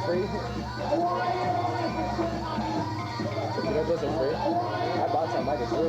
free? You know those are free? I bought some, I just really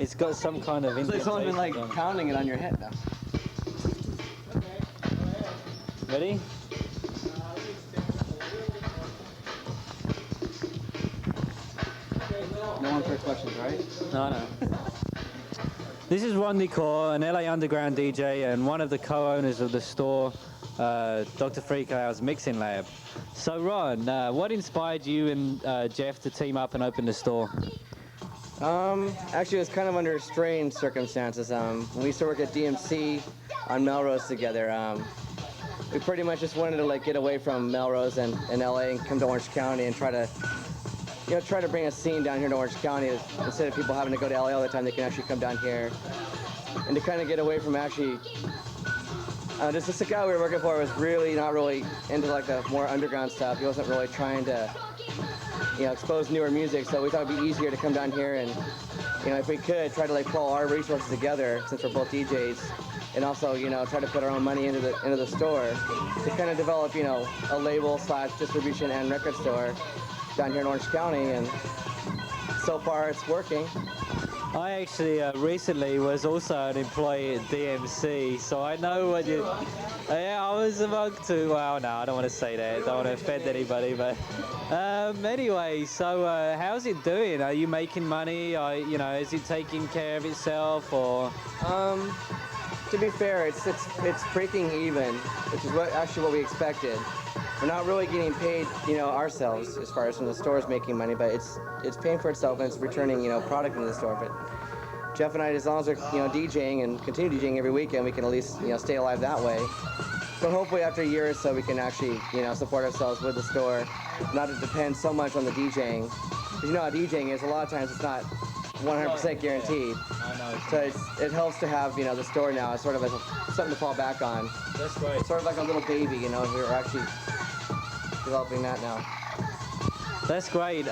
It's got some kind of So someone's been like pounding it on your head now. Ready? No one first questions, right? No. This is Ron Decor, an LA Underground DJ and one of the co-owners of the store, Dr. Freakout's Mixing Lab. So Ron, what inspired you and Jeff to team up and open the store? Actually, it was kind of under strange circumstances. When we used to work at DMC on Melrose together, we pretty much just wanted to like get away from Melrose and LA and come to Orange County and try to bring a scene down here to Orange County. Instead of people having to go to LA all the time, they can actually come down here. And to kind of get away from actually, just the guy we were working for was really not really into like the more underground stuff. He wasn't really trying to, expose newer music. So we thought it'd be easier to come down here and, if we could, try to like pull our resources together since we're both DJs, and also, try to put our own money into the store to kind of develop, a label / distribution and record store down here in Orange County, and so far it's working. I actually recently was also an employee at DMC, so I know what you... Yeah, I was among to... Well, no, I don't want to say that. Don't want to offend anybody, but... anyway, so how's it doing? Are you making money? Is it taking care of itself, or...? To be fair, it's breaking even, which is what we expected. We're not really getting paid, ourselves as far as from the stores making money, but it's paying for itself and it's returning, product into the store. But Jeff and I, as long as we're, DJing and continue DJing every weekend, we can at least, stay alive that way. But hopefully after a year or so, we can actually, support ourselves with the store, not to depend so much on the DJing. Because you know how DJing is, a lot of times it's not 100% guaranteed. So it helps to have, the store now as sort of something to fall back on. That's right. It's sort of like a little baby, we're actually developing that now. That's great.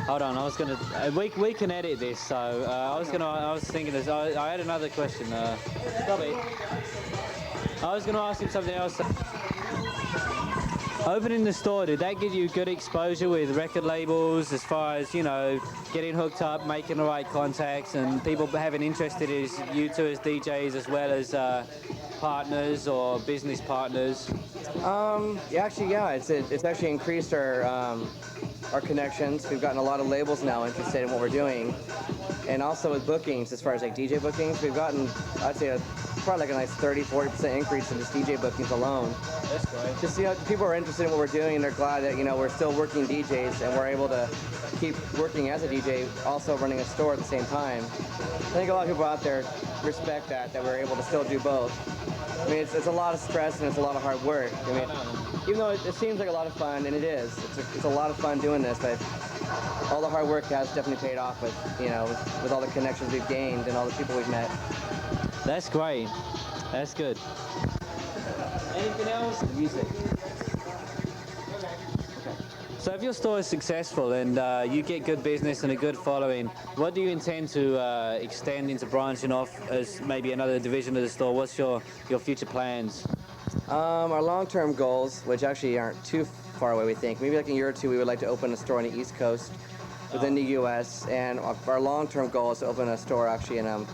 Hold on, I was gonna. We can edit this, so I was thinking this. I had another question. Probably. I was gonna ask him something else. Opening the store, did that give you good exposure with record labels as far as, getting hooked up, making the right contacts, and people having interested in you two as DJs as well as partners or business partners? Yeah, it's actually increased our connections. We've gotten a lot of labels now interested in what we're doing, and also with bookings, as far as like DJ bookings, we've gotten, I'd say, probably like a nice 30-40% increase in just DJ bookings alone. That's great. Just people are interested in what we're doing, and they're glad that we're still working DJs and we're able to keep working as a DJ, also running a store at the same time. I think a lot of people out there respect that we're able to still do both. I mean, it's a lot of stress and it's a lot of hard work. I mean, even though it seems like a lot of fun, and it is, it's a lot of fun doing this, but all the hard work has definitely paid off with, with all the connections we've gained and all the people we've met. That's great. That's good. Anything else? The music. So if your store is successful and you get good business and a good following, what do you intend to extend into branching off as maybe another division of the store? What's your future plans? Our long-term goals, which actually aren't too far away, we think. Maybe like a year or two, we would like to open a store on the East Coast within the U.S. And our long-term goal is to open a store actually in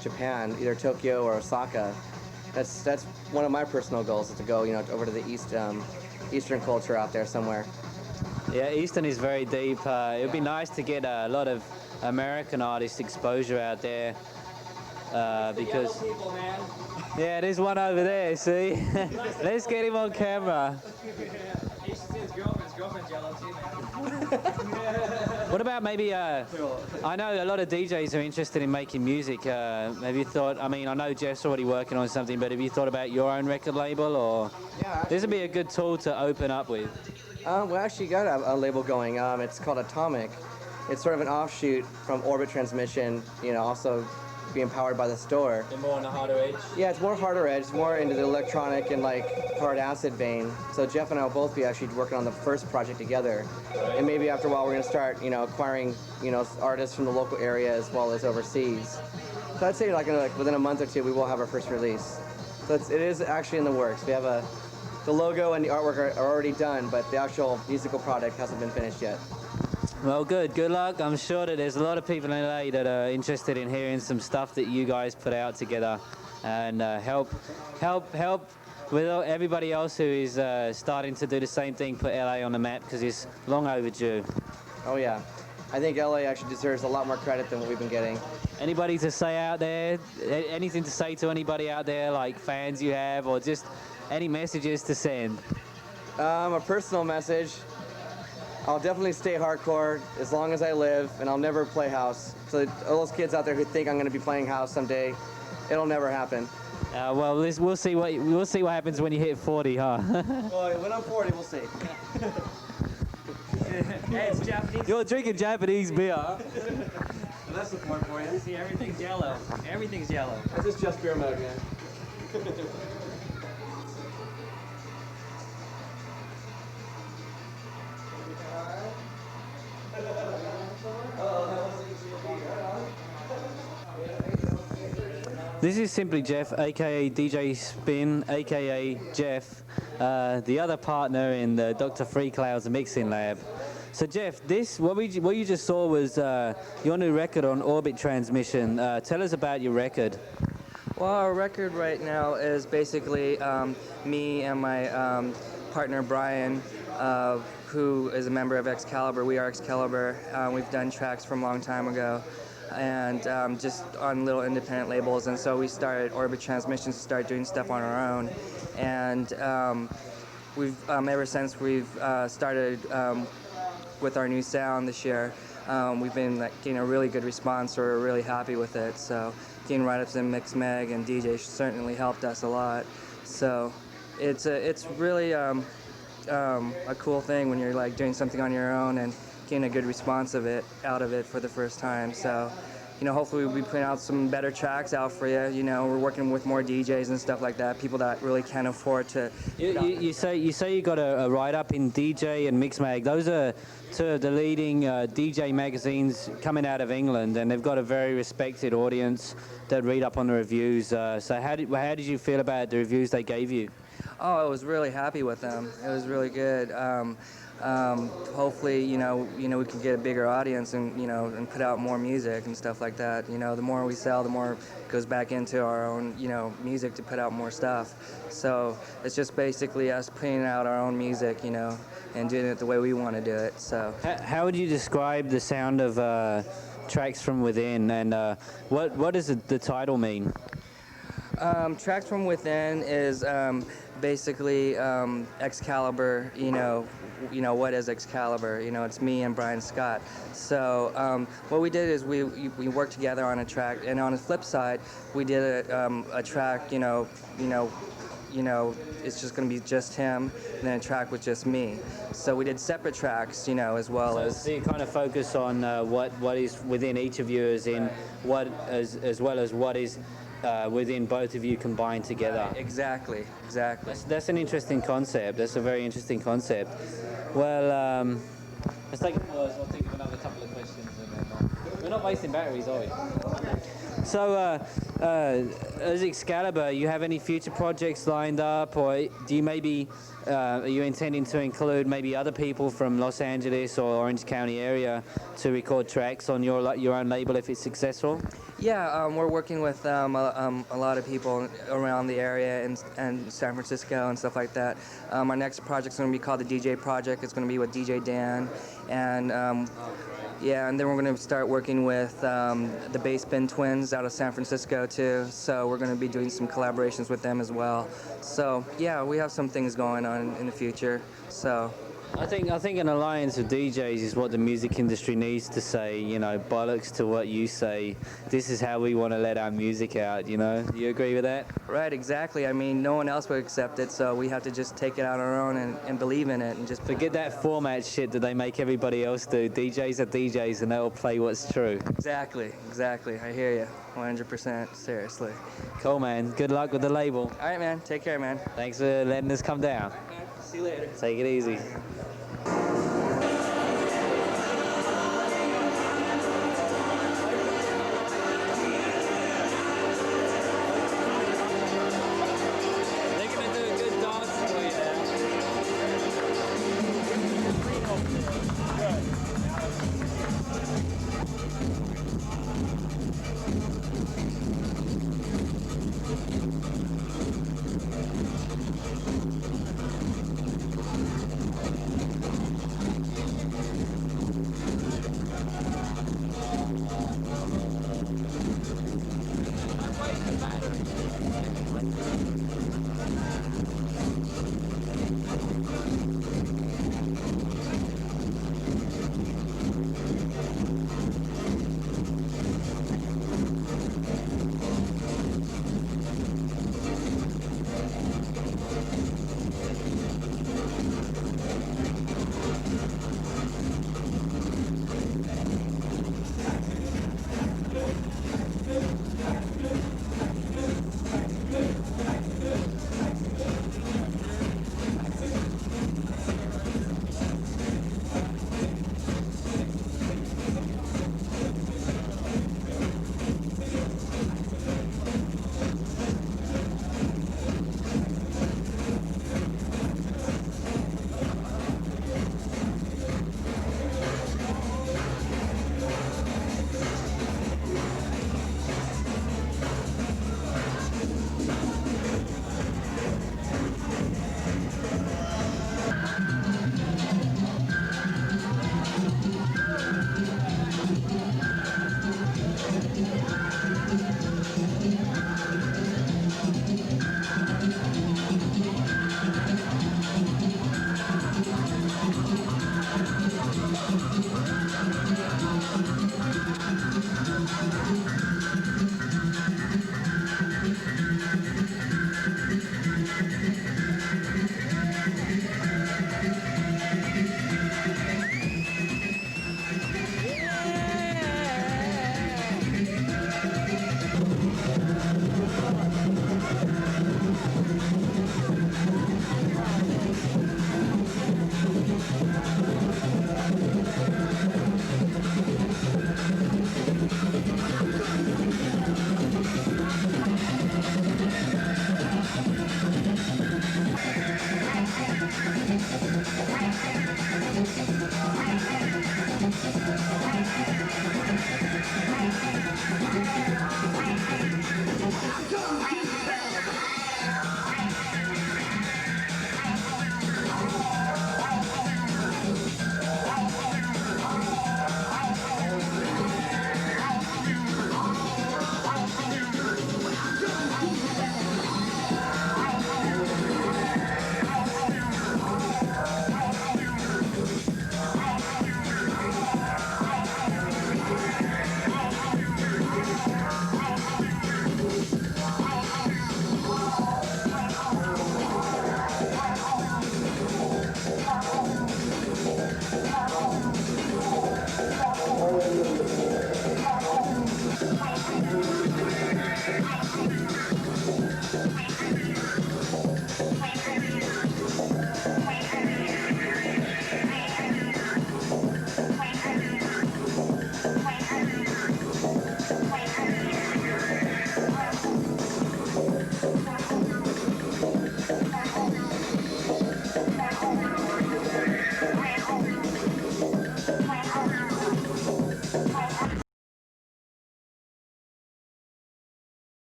Japan, either Tokyo or Osaka. That's one of my personal goals is to go, over to the Eastern culture out there somewhere. Yeah, Eastern is very deep. It would be nice to get a lot of American artist exposure out there because. People, man. Yeah, there's one over there. See, let's get him on camera. He should see his girlfriend's yellow too, man. What about maybe? I know a lot of DJs are interested in making music. Have you thought? I mean, I know Jeff's already working on something, but have you thought about your own record label, or Yeah. this would be a good tool to open up with? We actually got a label going. It's called Atomic. It's sort of an offshoot from Orbit Transmission. Also being powered by the store. They're more on the harder edge. Yeah, it's more harder edge. It's more into the electronic and like hard acid vein. So Jeff and I will both be actually working on the first project together. And maybe after a while we're gonna start, acquiring, artists from the local area as well as overseas. So I'd say like within a month or two we will have our first release. So it is actually in the works. We have the logo and the artwork are already done, but the actual musical product hasn't been finished yet. Well, good luck. I'm sure that there's a lot of people in LA that are interested in hearing some stuff that you guys put out together, and help with everybody else who is starting to do the same thing, put LA on the map, because it's long overdue. Oh yeah, I think LA actually deserves a lot more credit than what we've been getting. Anybody to say out there, anything to say to anybody out there, like fans you have, or just any messages to send? A personal message. I'll definitely stay hardcore as long as I live, and I'll never play house. So all those kids out there who think I'm going to be playing house someday, it'll never happen. Well, we'll see what happens when you hit 40, huh? Well, when I'm 40, we'll see. Hey, it's Japanese. You're drinking Japanese beer. Well, that's the point for you. See, everything's yellow. Everything's yellow. This is just beer mug, man. This is simply Jeff, aka DJ Spin, aka Jeff, the other partner in the Dr. Free Cloud's mixing lab. So Jeff, what you just saw was your new record on Orbit Transmission. Tell us about your record. Well, our record right now is basically me and my partner Brian, who is a member of Excalibur. We are Excalibur. We've done tracks from a long time ago, and just on little independent labels. And so we started Orbit Transmissions to start doing stuff on our own. And we've ever since we've started with our new sound this year, we've been getting a really good response. So we're really happy with it. So getting write-ups in Mixmag and DJ certainly helped us a lot. So it's really a cool thing when you're doing something on your own and getting a good response out of it for the first time. So hopefully we'll be putting out some better tracks out for you. We're working with more DJs and stuff like that, people that really can't afford to. You say you got a write-up in DJ and Mixmag. Those are two of the leading DJ magazines coming out of England, and they've got a very respected audience that read up on the reviews. So how did you feel about the reviews they gave you? Oh, I was really happy with them. It was really good. Hopefully, we can get a bigger audience and put out more music and stuff like that. The more we sell, the more it goes back into our own, music to put out more stuff. So it's just basically us putting out our own music, and doing it the way we want to do it. So how would you describe the sound of Tracks From Within, and what does the title mean? Tracks From Within is basically Excalibur. What is Excalibur? It's me and Brian Scott. So what we did is we worked together on a track, and on the flip side, we did a track. It's just going to be just him, and then a track with just me. So we did separate tracks, as well as. So you kind of focus on what is within each of you, as in what as well as what is within both of you combined together. Exactly. That's an interesting concept. That's a very interesting concept. Well, let's take a pause. I'll think of another couple of questions, and then we're not wasting batteries, are we? So, as Excalibur, you have any future projects lined up, or do you maybe are you intending to include maybe other people from Los Angeles or Orange County area to record tracks on your own label if it's successful? Yeah, we're working with a lot of people around the area and San Francisco and stuff like that. Our next project's going to be called the DJ Project. It's going to be with DJ Dan, and yeah, and then we're going to start working with the Bass Bin Twins out of San Francisco too. So we're going to be doing some collaborations with them as well. So yeah, we have some things going on in the future. So. I think an alliance of DJs is what the music industry needs to say. You know, bollocks to what you say. This is how we want to let our music out. You know, you agree with that? Right, exactly. I mean, no one else would accept it, so we have to just take it on our own and believe in it and just forget that format shit that they make everybody else do. DJs are DJs, and they'll play what's true. Exactly. I hear you, 100%. Seriously. Cool, man. Good luck with the label. All right, man. Take care, man. Thanks for letting us come down. See you later. Take it easy.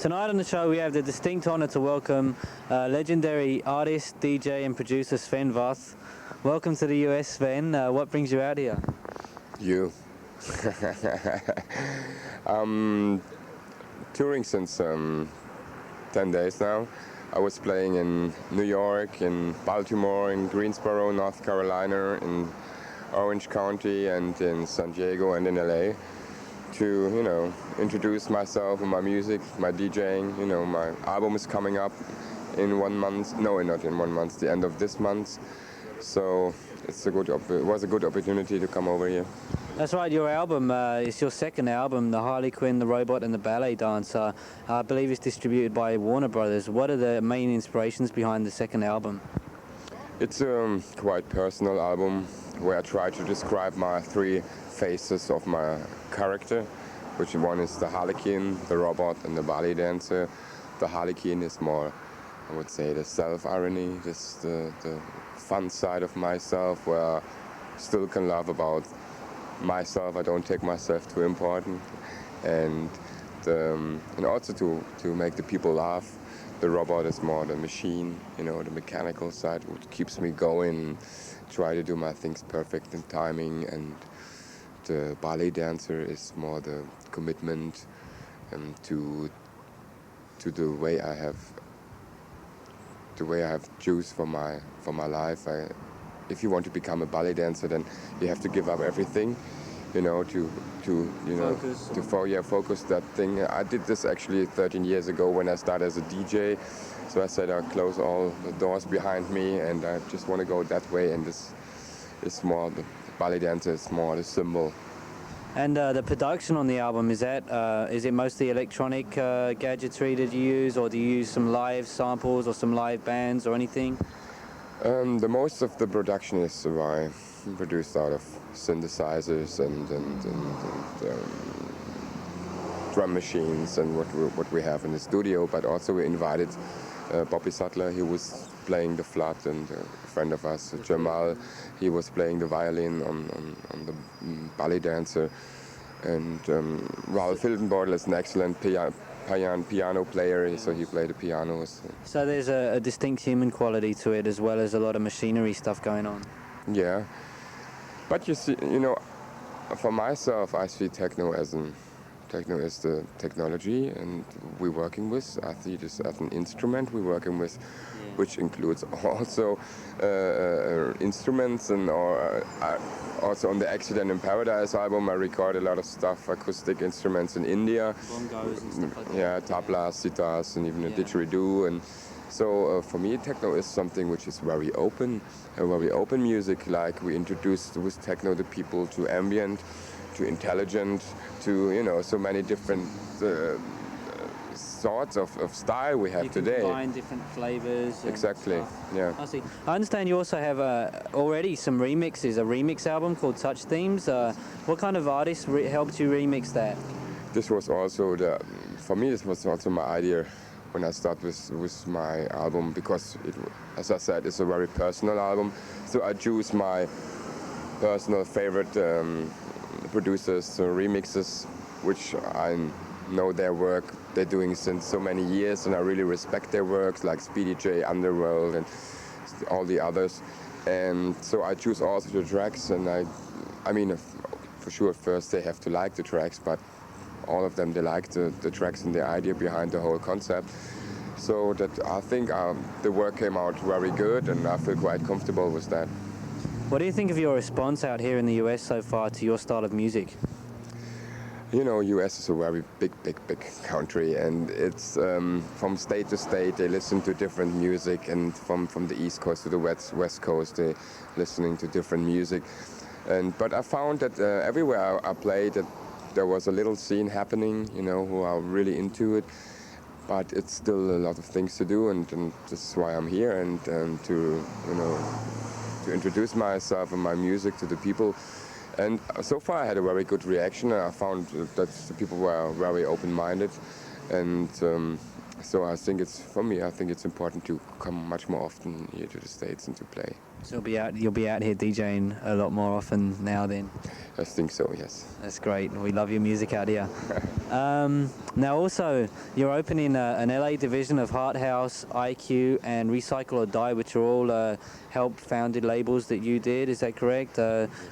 Tonight on the show we have the distinct honour to welcome legendary artist, DJ and producer Sven Vath. Welcome to the US, Sven. What brings you out here? You. Touring since 10 days now. I was playing in New York, in Baltimore, in Greensboro, North Carolina, in Orange County, and in San Diego and in LA to, introduce myself and my music, my DJing. My album is coming up in 1 month. No, not in 1 month, the end of this month. So it was a good opportunity to come over here. That's right, your album is your second album, The Harlequin, The Robot and The Ballet Dancer. I believe it's distributed by Warner Brothers. What are the main inspirations behind the second album? It's a quite personal album where I try to describe my three faces of my character, which one is the Harlequin, the robot and the ballet dancer. The Harlequin is more, I would say, the self-irony, just the fun side of myself where I still can laugh about myself. I don't take myself too important, and also to make the people laugh. The robot is more the machine, the mechanical side, which keeps me going, try to do my things perfect in timing, and the ballet dancer is more the commitment to the way I have choose for my life. If you want to become a ballet dancer, then you have to give up everything, to focus that thing. I did this actually 13 years ago when I started as a DJ. So I said I'll close all the doors behind me, and I just want to go that way. And this is more the ballet dancer is more the symbol. And the production on the album, is it mostly electronic gadgetry that you use, or do you use some live samples or some live bands or anything? The most of the production is produced out of synthesizers and drum machines and what we have in the studio. But also we invited Bobby Sutler. He was playing the flute, and a friend of us, Jamal, he was playing the violin on the ballet dancer. And Ralph Hildenbordel is an excellent piano player, so he played the piano. So there's a distinct human quality to it, as well as a lot of machinery stuff going on. Yeah, but you see, for myself, I see techno as the technology, and we're working with. I see this as an instrument we're working with, which includes also instruments and also on the Accident in Paradise album, I record a lot of stuff, acoustic instruments in India. Bongos and stuff like that. Yeah, tablas, sitars, and even a didgeridoo. And so for me, techno is something which is very open music. Like we introduced with techno the people to ambient, to intelligent, to so many different sorts of style we have today. You can combine different flavors. Exactly. Stuff. Yeah. I see. I understand you also have already some remixes, a remix album called Touch Themes. What kind of artists helped you remix that? This was also for me. This was also my idea when I started with my album, because as I said, it's a very personal album. So I choose my personal favorite producers, remixes, which I know their work they're doing since so many years, and I really respect their works, like Speedy J, Underworld, and all the others. And so I choose also the tracks, and I mean, for sure, at first they have to like the tracks, but all of them, they like the tracks and the idea behind the whole concept. So that I think the work came out very good, and I feel quite comfortable with that. What do you think of your response out here in the US so far to your style of music? You know, US is a very big country, and it's from state to state they listen to different music, and from the East Coast to the West Coast they listening to different music. But I found that everywhere I played that there was a little scene happening, you know, who are really into it. But it's still a lot of things to do, and this is why I'm here, and to introduce myself and my music to the people. And so far I had a very good reaction. I found that the people were very open-minded, and so I think it's important to come much more often here to the States and to play. So you'll be out here DJing a lot more often now then? I think so, yes. That's great. We love your music out here. Now also, you're opening an LA division of Heart House, IQ, and Recycle or Die, which are all help-founded labels that you did. Is that correct?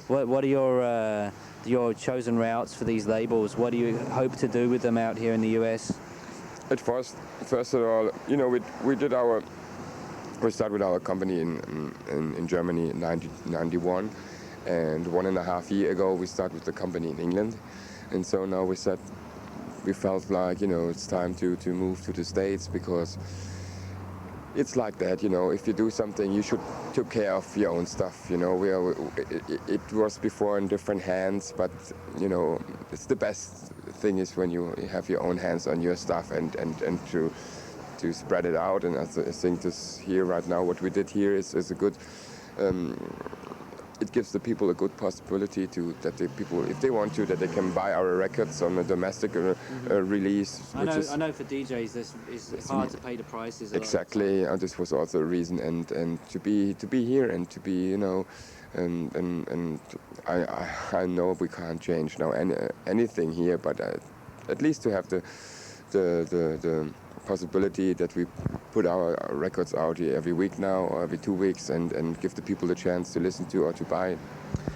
What are your chosen routes for these labels? What do you hope to do with them out here in the US? At first of all, you know, we started with our company in Germany in 1991, and 1.5 years ago we started with the company in England, and so now we felt like, you know, it's time to move to the States, because it's like that, you know, if you do something you should take care of your own stuff, you know. It was before in different hands, but you know, it's the best thing is when you have your own hands on your stuff and to spread it out. And I think this here right now, what we did here is a good, it gives the people a good possibility that the people, if they want to, that they can buy our records on a domestic release. I know for DJs it's hard to pay the prices. Exactly, this was also a reason, and to be here and to be, you know, and I know we can't change now anything here, but at least to have the possibility that we put our records out here every week now, or every 2 weeks, and give the people the chance to listen to or to buy.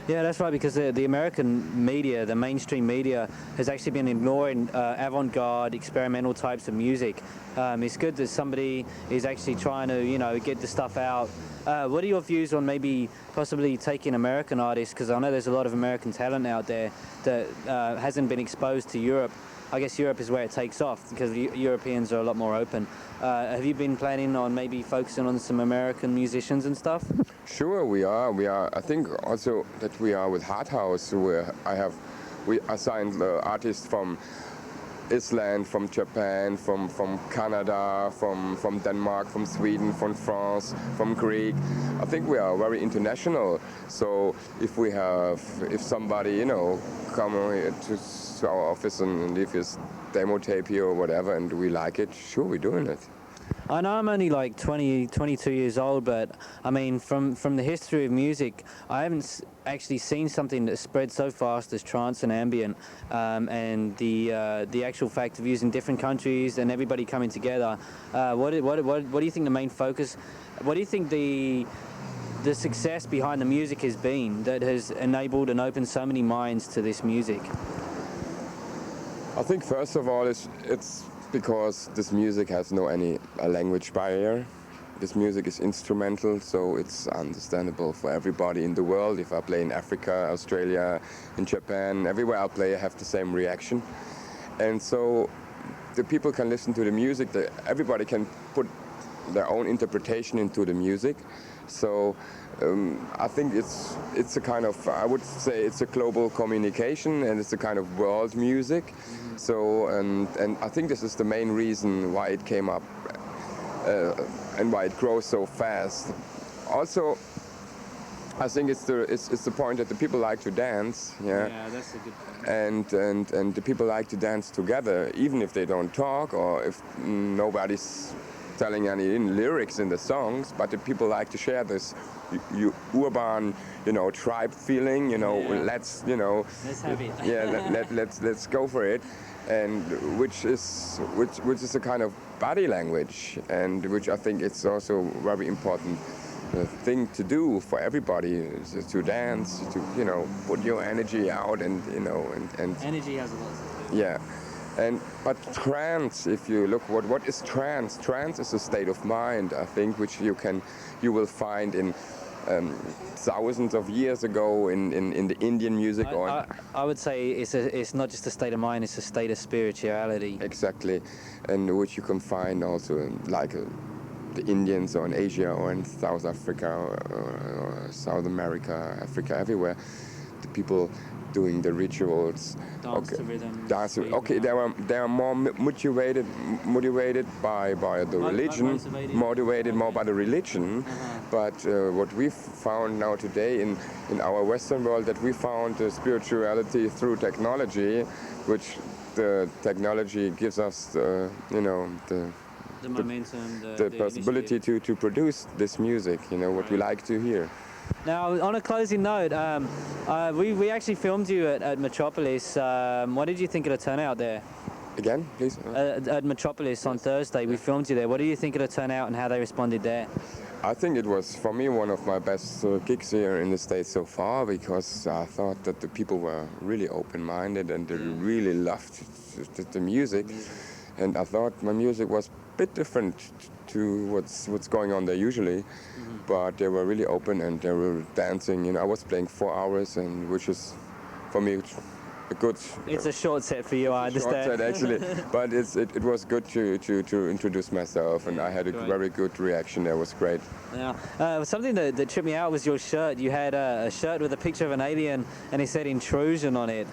Yeah, that's right, because the American media, the mainstream media, has actually been ignoring avant-garde, experimental types of music. It's good that somebody is actually trying to, you know, get the stuff out. What are your views on maybe possibly taking American artists, because I know there's a lot of American talent out there that hasn't been exposed to Europe. I guess Europe is where it takes off, because Europeans are a lot more open. Have you been planning on maybe focusing on some American musicians and stuff? Sure, we are. I think also that we are with Heart House, where I signed artists from Iceland, from Japan, from Canada, from Denmark, from Sweden, from France, from Greek. I think we are very international. So if somebody, you know, come here to our office and leave his demo tape here or whatever, and we like it, sure, we're doing it. I know I'm only like 22 years old, but I mean, from the history of music, I haven't actually seen something that spread so fast as trance and ambient, and the actual fact of using different countries and everybody coming together. What do you think the main focus? What do you think the success behind the music has been that has enabled and opened so many minds to this music? I think first of all it's because this music has no any language barrier. This music is instrumental, so it's understandable for everybody in the world. If I play in Africa, Australia, in Japan, everywhere I play I have the same reaction. And so the people can listen to the music, everybody can put their own interpretation into the music. So I think it's a kind of, I would say it's a global communication, and it's a kind of world music. So and I think this is the main reason why it came up and why it grows so fast. Also, I think it's the point that the people like to dance. Yeah, that's a good point. And the people like to dance together, even if they don't talk or if nobody's telling any lyrics in the songs, but the people like to share this urban, you know, tribe feeling. You know, let's have it. Yeah, let's go for it, and which is a kind of body language, and which I think it's also very important thing to do for everybody, to dance, to, you know, put your energy out, and you know, and energy has a lot to do. Yeah. But trance, if you look, what is trance? Trance is a state of mind, I think, which you will find in thousands of years ago in the Indian music. I would say it's not just a state of mind, it's a state of spirituality. Exactly, and which you can find also in, like the Indians or in Asia or in South Africa or South America, Africa, everywhere. The people doing the rituals. Dance to rhythm. Dance. Okay, they are more motivated by the religion, motivated more by the religion. But what we found now today in our Western world, that we found spirituality through technology, which the technology gives us, the momentum, the possibility to produce this music, what we like to hear. Now, on a closing note, we actually filmed you at Metropolis. What did you think of the turnout there? Again, please? At Metropolis on Thursday, we filmed you there. What do you think of the turnout and how they responded there? I think it was, for me, one of my best gigs here in the States so far, because I thought that the people were really open-minded and they really loved the music. And I thought my music was a bit different to what's going on there usually. But they were really open and they were dancing. I was playing 4 hours, and which is, for me, a good. It's a short set for you, I understand. Short set, actually, but it was good to introduce myself, and I had a very good reaction. That was great. Yeah. Something that tripped me out was your shirt. You had a shirt with a picture of an alien, and it said "Intrusion" on it.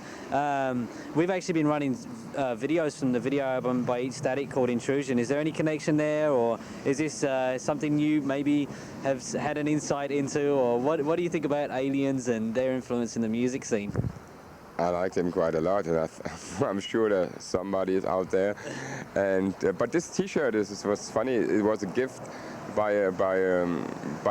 We've actually been running videos from the video album by Eat Static called "Intrusion." Is there any connection there, or is this something you maybe have had an insight into, or what do you think about aliens and their influence in the music scene? I like them quite a lot, and I'm sure that somebody is out there. And but this T-shirt was funny. It was a gift by a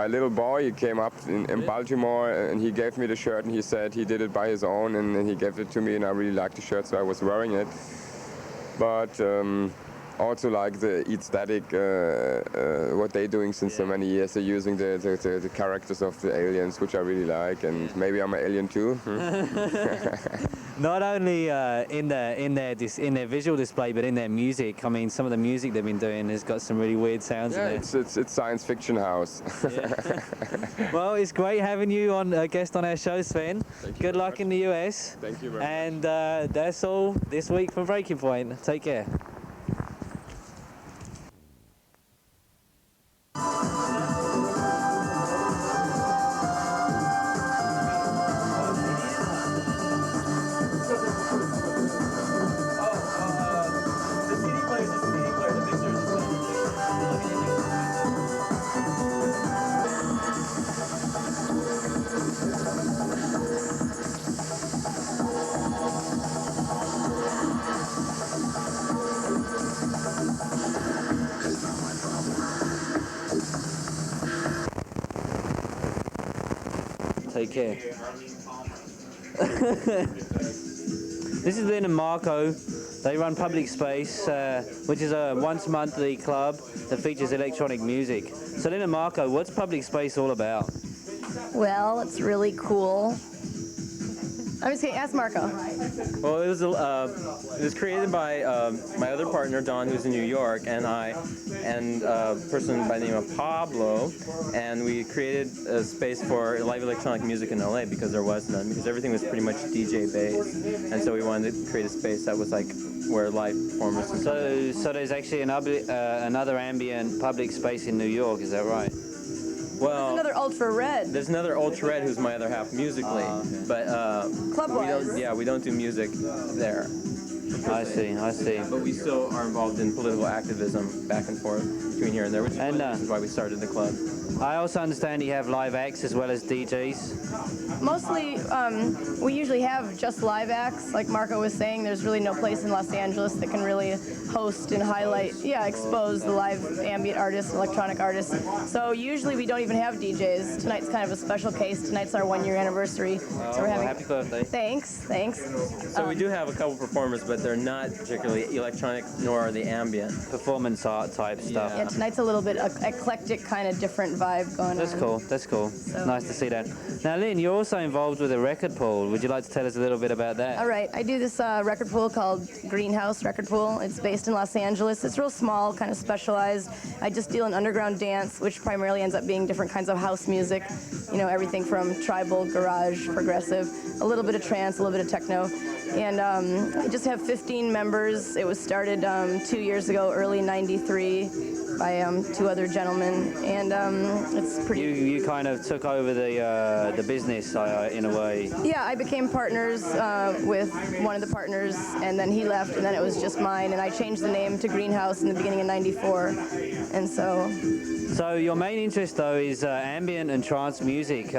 little boy. He came up in Baltimore, and he gave me the shirt, and he said he did it by his own, and he gave it to me, and I really liked the shirt, so I was wearing it. But also like the Eat Static, what they're doing since so many years. They're using the characters of the aliens, which I really like, and maybe I'm an alien too. Not only in their visual display, but in their music. I mean, some of the music they've been doing has got some really weird sounds in it. It's science fiction house. Yeah. Well, it's great having you on a guest on our show, Sven. Good luck in the US. Thank you very much. And that's all this week from Breaking Point. Take care. Take care. This is Lynn and Marco. They run Public Space, which is a once-monthly club that features electronic music. So Lynn and Marco, what's Public Space all about? Well, it's really cool. I'm just going to ask Marco. Well, it was created by my other partner, Don, who's in New York, and I, and a person by the name of Pablo, and we created a space for live electronic music in LA because there was none, because everything was pretty much DJ based, and so we wanted to create a space that was like where live performers. So there's actually another ambient public space in New York, is that right? Well, There's another Ultra Red. There's another Ultra Red who's my other half musically, but Club-wise. we don't do music there. I see. But we still are involved in political activism back and forth between here and there, which is why we started the club. I also understand you have live acts as well as DJs. Mostly, we usually have just live acts. Like Marco was saying, there's really no place in Los Angeles that can really host and highlight, expose the live ambient artists, electronic artists. So usually we don't even have DJs. Tonight's kind of a special case. Tonight's our 1-year anniversary. So we're having. Happy birthday. Thanks. So we do have a couple performers, but but they're not particularly electronic, nor are they ambient. Performance art type stuff. Yeah, tonight's a little bit eclectic, kind of different vibe going That's on. cool. That's cool. Nice to see that. Now, Lynn, you're also involved with a record pool. Would you like to tell us a little bit about that? All right, I do this record pool called Greenhouse Record Pool. It's based in Los Angeles. It's real small, kind of specialized. I just deal in underground dance, which primarily ends up being different kinds of house music. You know, everything from tribal, garage, progressive, a little bit of trance, a little bit of techno. And I just have 15 members. It was started 2 years ago, early '93, by 2 other gentlemen, and it's pretty. You kind of took over the business in a way. Yeah, I became partners with one of the partners, and then he left, and then it was just mine, and I changed the name to Greenhouse in the beginning of '94, and so. So your main interest, though, is ambient and trance music.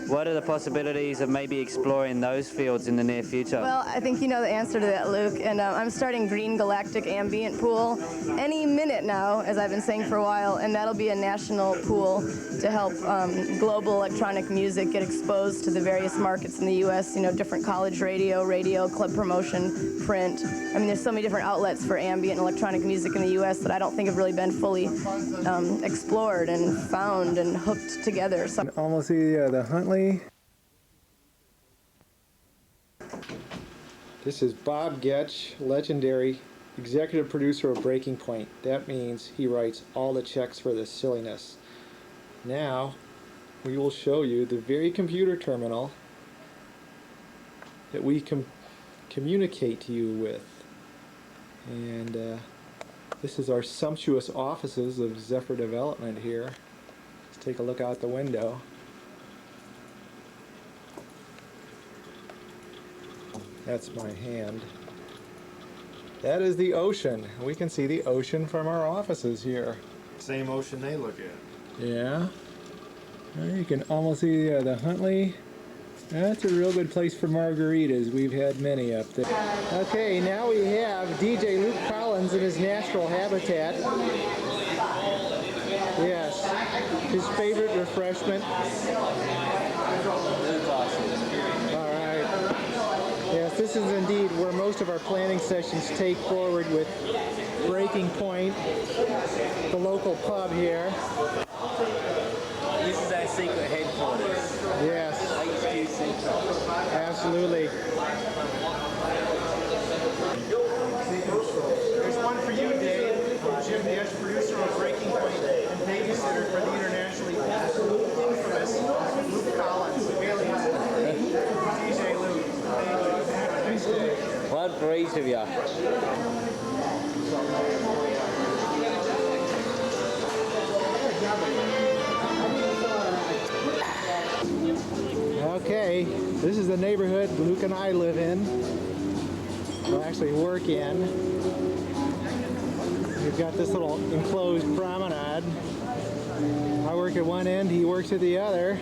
What are the possibilities of maybe exploring those fields in the near future? Well, I think you know the answer to that, Luke, and I'm starting Green Galactic Ambient Pool any minute now, as I've been saying for a while, and that'll be a national pool to help global electronic music get exposed to the various markets in the U.S., you know, different college radio, club promotion, print. I mean, there's so many different outlets for ambient and electronic music in the U.S. that I don't think have really been fully explored and found and hooked together. So Almost the Huntley. This is Bob Gatch, legendary executive producer of Breaking Point. That means he writes all the checks for this silliness. Now, we will show you the very computer terminal that we communicate to you with. And this is our sumptuous offices of Zephyr Development here. Let's take a look out the window. That's my hand. That is the ocean. We can see the ocean from our offices here. Same ocean they look at. Yeah. There you can almost see the Huntley. That's a real good place for margaritas. We've had many up there. Okay, now we have DJ Luke Collins in his natural habitat. Yes, his favorite refreshment. All right. Yes, this is indeed where most of our planning sessions take forward with Breaking Point, the local pub here. This is our secret headquarters. Yes. Absolutely. There's one for you, Dave. Jim Nash, producer of Breaking Point and babysitter for the internationally infamous Luke Collins. DJ Luke. Thank you. One for each of you. Okay, this is the neighborhood Luke and I live in. Well, actually work in. We've got this little enclosed promenade. I work at one end, he works at the other.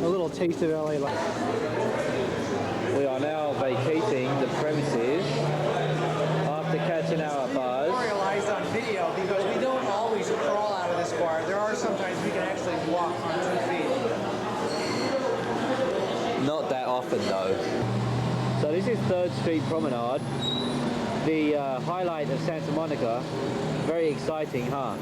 A little taste of LA life. We are now vacating the premises after catching our buzz. Memorialized on video because we don't always crawl out of this bar. There are sometimes we can actually walk on 2 feet. Not that often, though. So this is 3rd Street Promenade, the highlight of Santa Monica. Very exciting, huh?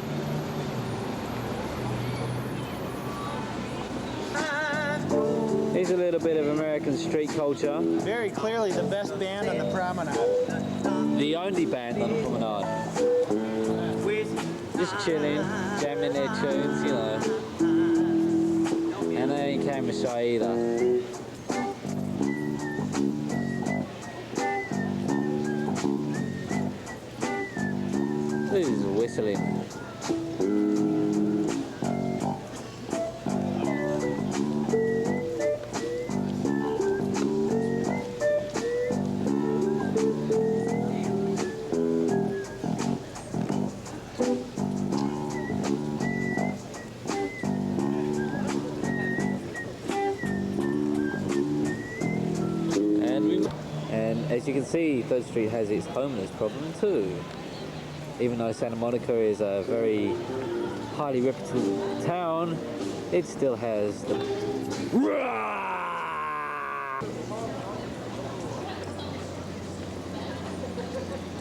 Here's a little bit of American street culture. Very clearly the best band on the promenade. The only band on the promenade. Just chilling, jamming their tunes, you know. And they ain't camera shy either. This is whistling. And as you can see, 3rd Street has its homeless problem too. Even though Santa Monica is a very highly reputable town, it still has the...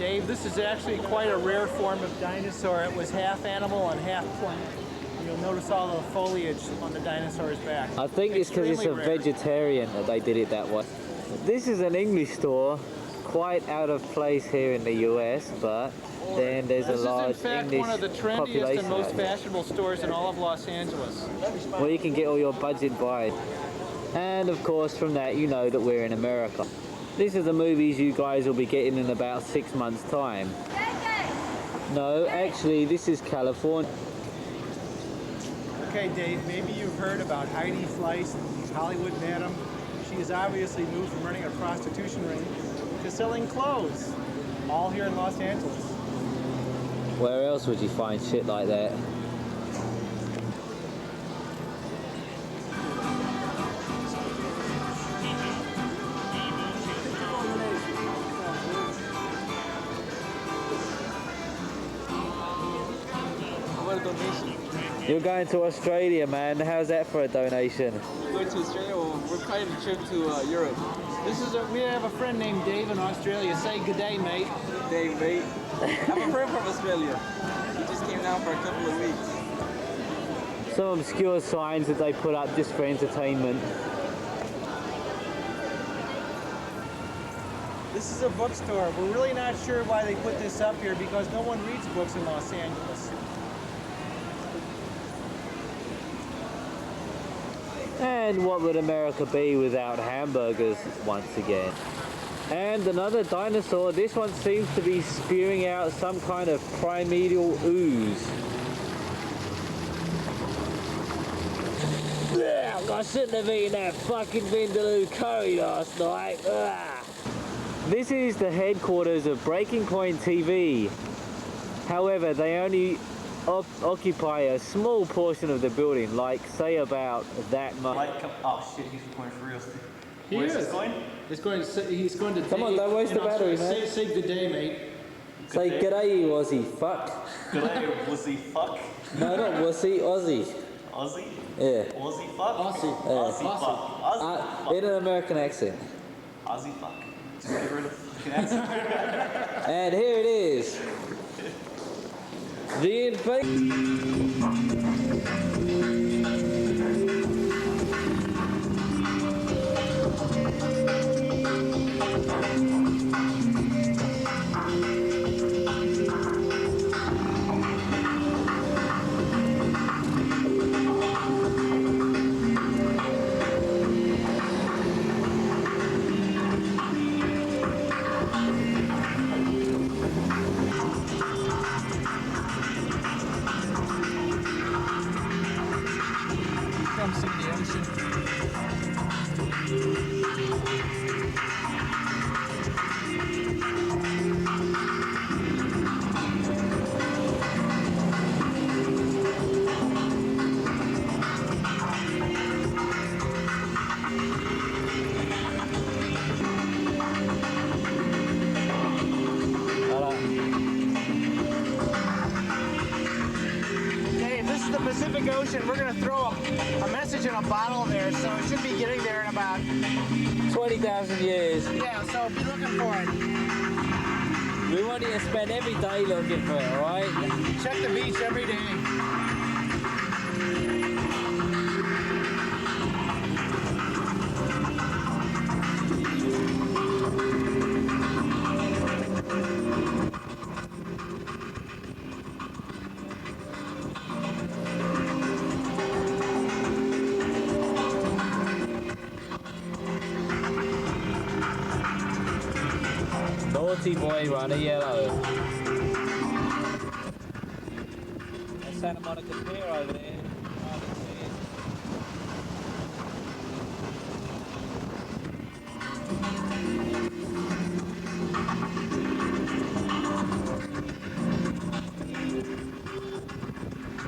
Dave, this is actually quite a rare form of dinosaur. It was half animal and half plant. You'll notice all the foliage on the dinosaur's back. I think it's because it's a Extremely rare. vegetarian that they did it that way. This is an English store, quite out of place here in the US, but then there's a This is in large fact English one of the trendiest population. and most out here. fashionable stores in all of Los Angeles. Where you can get all your budget buys. And of course from that you know that we're in America. These are the movies you guys will be getting in about 6 months' time. No, actually this is California. Okay, Dave, maybe you've heard about Heidi Fleiss, Hollywood Madam. She has obviously moved from running a prostitution ring to selling clothes, all here in Los Angeles. Where else would you find shit like that? You're going to Australia, man. How's that for a donation? Going to Australia, or we're planning a trip to Europe. We have a friend named Dave in Australia. Say good day, mate. Dave, mate. I'm a friend from Australia. He just came down for a couple of weeks. Some obscure signs that they put up just for entertainment. This is a bookstore. We're really not sure why they put this up here because no one reads books in Los Angeles. And what would America be without hamburgers once again? And another dinosaur. This one seems to be spewing out some kind of primordial ooze. Ugh, I shouldn't have eaten that fucking vindaloo curry last night. Ugh. This is the headquarters of Breaking Point TV. However, they only occupy a small portion of the building, like say about that much. Oh shit, he's recording for real. He Where's is. this going? He's going to. Come on, don't waste the battery, man. Say good day, mate. Say g'day, Aussie, fuck. G'day, wussy fuck. No, not wussy, Aussie. Aussie? Yeah. Aussie fuck? Aussie. Aussie fuck. Aussie fuck. In an American accent. Aussie fuck. Just get rid of the fucking accent. And here it is. The invasion. Come see the ocean. Dave, this is the Pacific Ocean. We're going to throw a message in a bottle there, so it should be getting there in about 20,000 years. Yeah, so be looking for it. We want you to spend every day looking for it, alright? Check the beach every day. Naughty boy, runner yellow. That's Santa Monica Pier over there.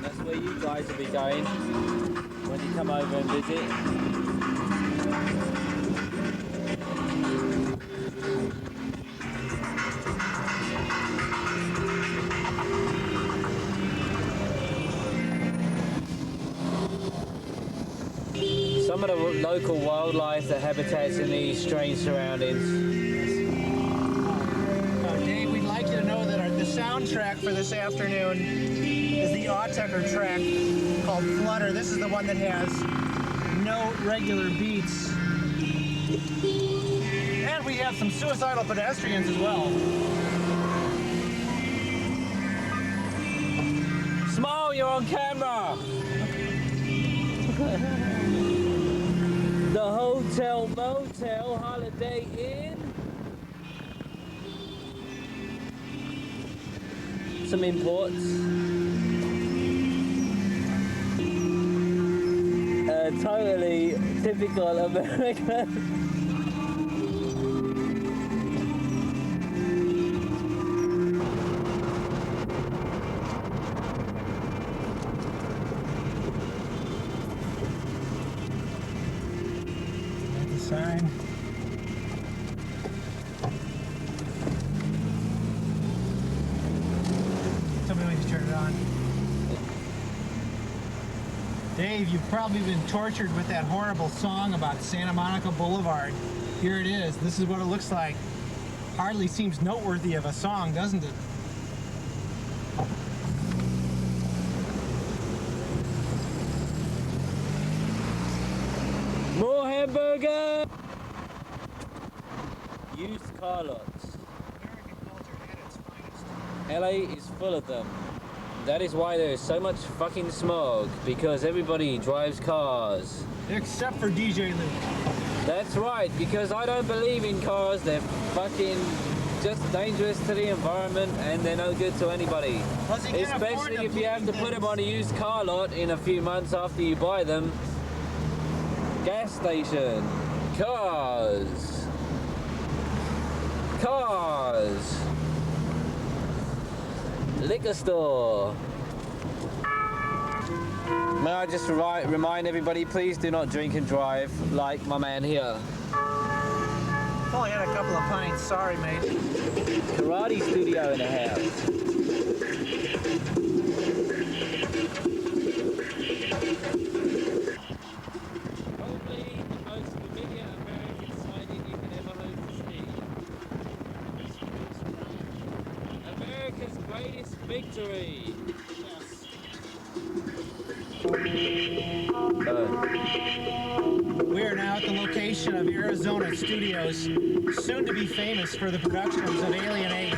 That's where you guys will be going when you come over and visit. Some of the local wildlife that habitats in these strange surroundings. Dave, we'd like track for this afternoon is the Autechre track called Flutter. This is the one that has no regular beats. And we have some suicidal pedestrians as well. Small, you're on camera. The Hotel Motel Holiday Inn. Some imports. Totally typical American. Sign. Tell me when you turn it on. Dave, you've probably been tortured with that horrible song about Santa Monica Boulevard. Here it is. This is what it looks like. Hardly seems noteworthy of a song, doesn't it? More hamburger! Used car lots. LA is full of them. That is why there is so much fucking smog, because everybody drives cars. Except for DJ Luke. That's right, because I don't believe in cars. They're fucking just dangerous to the environment and they're no good to anybody. Especially if you have to put them on a used car lot in a few months after you buy them. Gas station. Cars. Cars. Liquor store. May I just remind everybody, please do not drink and drive like my man here. Only had a couple of pints, sorry mate. Karate studio in the house. Probably the most familiar American sighting you can ever hope to see. America's greatest victory. We are now at the location of Arizona Studios, soon to be famous for the productions of Alien 8.